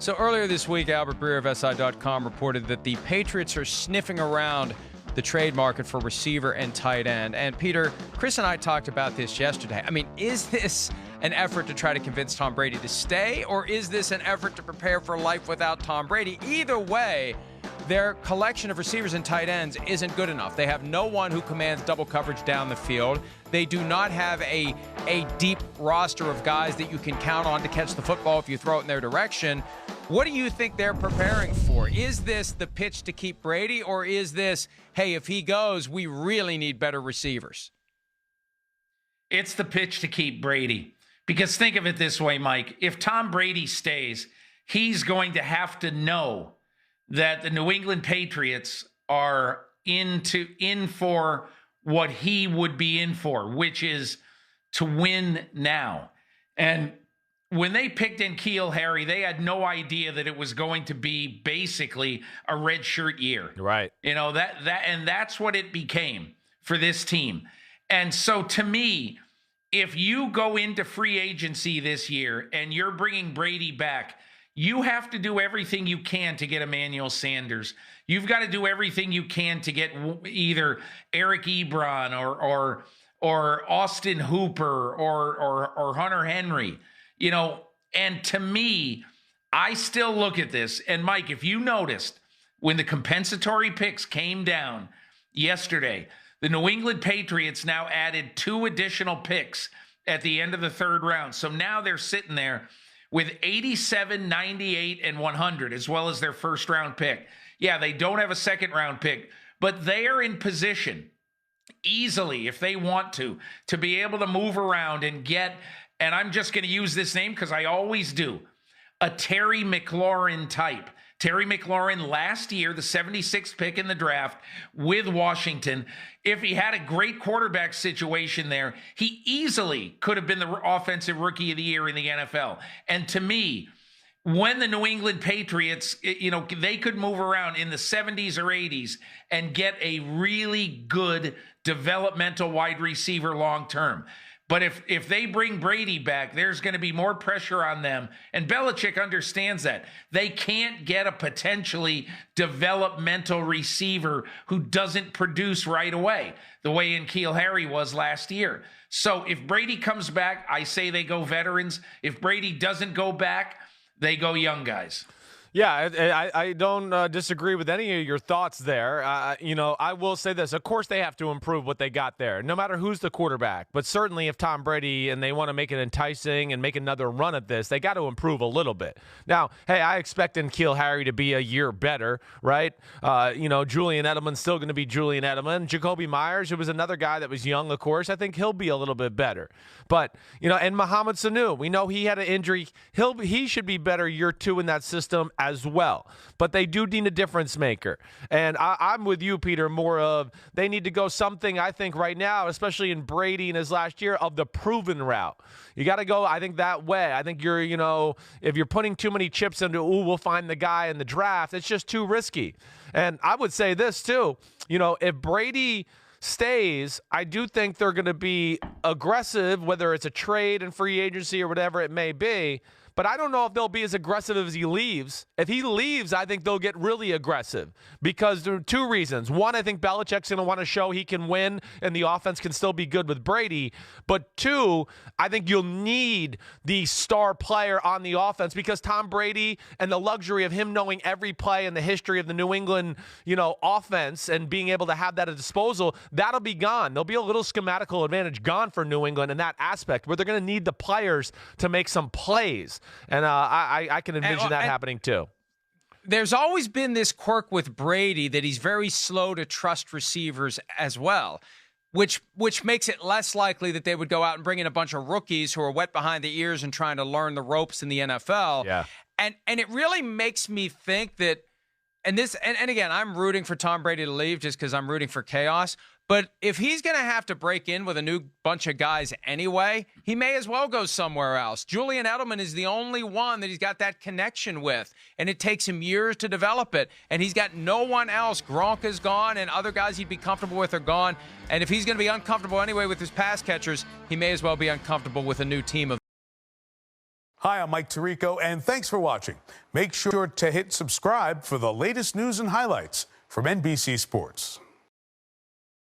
So earlier this week, Albert Breer of SI.com reported that the Patriots are sniffing around the trade market for receiver and tight end. And Peter, Chris and I talked about this yesterday. I mean, is this an effort to try to convince Tom Brady to stay, or is this an effort to prepare for life without Tom Brady? Either way, their collection of receivers and tight ends isn't good enough. They have no one who commands double coverage down the field. They do not have a deep roster of guys that you can count on to catch the football if you throw it in their direction. What do you think they're preparing for? Is this the pitch to keep Brady, or is this, hey, if he goes, we really need better receivers? It's the pitch to keep Brady. Because think of it this way, Mike. If Tom Brady stays, he's going to have to know that the New England Patriots are in for what he would be in for, which is to win now. And when they picked in N'Keal Harry, they had no idea that it was going to be basically a redshirt year. Right. You know, and that's what it became for this team. And so to me, if you go into free agency this year and you're bringing Brady back, you have to do everything you can to get Emmanuel Sanders. You've got to do everything you can to get either Eric Ebron or Austin Hooper or Hunter Henry. You know, and to me, I still look at this. And Mike, if you noticed when the compensatory picks came down yesterday, the New England Patriots now added 2 additional picks at the end of the 3rd round. So now they're sitting there with 87, 98, and 100, as well as their first-round pick. Yeah, they don't have a second-round pick, but they are in position easily, if they want to be able to move around and get, and I'm just going to use this name because I always do, a Terry McLaurin type. Terry McLaurin last year, the 76th pick in the draft with Washington. If he had a great quarterback situation there, he easily could have been the offensive rookie of the year in the NFL. And to me, when the New England Patriots, you know, they could move around in the 70s or 80s and get a really good developmental wide receiver long term. But if they bring Brady back, there's going to be more pressure on them. And Belichick understands that. They can't get a potentially developmental receiver who doesn't produce right away, the way N'Keal Harry was last year. So if Brady comes back, I say they go veterans. If Brady doesn't go back, they go young guys. Yeah, I don't disagree with any of your thoughts there. You know, I will say this. Of course, they have to improve what they got there, no matter who's the quarterback. But certainly if Tom Brady and they want to make it enticing and make another run at this, they got to improve a little bit. Now, hey, I expect N'Keal Harry to be a year better, right? You know, Julian Edelman's still going to be Julian Edelman. Jacoby Myers, who was another guy that was young, of course, I think he'll be a little bit better. But, you know, and Mohamed Sanu, we know he had an injury. He should be better year 2 in that system as well. But they do need a difference maker. And I'm with you, Peter, more of they need to go something, I think, right now, especially in Brady in his last year, of the proven route. You got to go, I think, that way. I think you're, you know, if you're putting too many chips into, we'll find the guy in the draft, it's just too risky. And I would say this, too. You know, if Brady stays, I do think they're going to be aggressive, whether it's a trade and free agency or whatever it may be. But I don't know if they'll be as aggressive as he leaves. If he leaves, I think they'll get really aggressive because there are 2 reasons. One, I think Belichick's going to want to show he can win and the offense can still be good with Brady. But 2, I think you'll need the star player on the offense because Tom Brady and the luxury of him knowing every play in the history of the New England, you know, offense and being able to have that at disposal, that'll be gone. There'll be a little schematical advantage gone for New England in that aspect where they're going to need the players to make some plays. And I can envision that happening too. There's always been this quirk with Brady that he's very slow to trust receivers as well, which makes it less likely that they would go out and bring in a bunch of rookies who are wet behind the ears and trying to learn the ropes in the NFL. Yeah. And it really makes me think that, and again, I'm rooting for Tom Brady to leave just because I'm rooting for chaos. But if he's going to have to break in with a new bunch of guys anyway, he may as well go somewhere else. Julian Edelman is the only one that he's got that connection with, and it takes him years to develop it. And he's got no one else. Gronk is gone, and other guys he'd be comfortable with are gone. And if he's going to be uncomfortable anyway with his pass catchers, he may as well be uncomfortable with a new team of Hi, I'm Mike Tirico, and thanks for watching. Make sure to hit subscribe for the latest news and highlights from NBC Sports.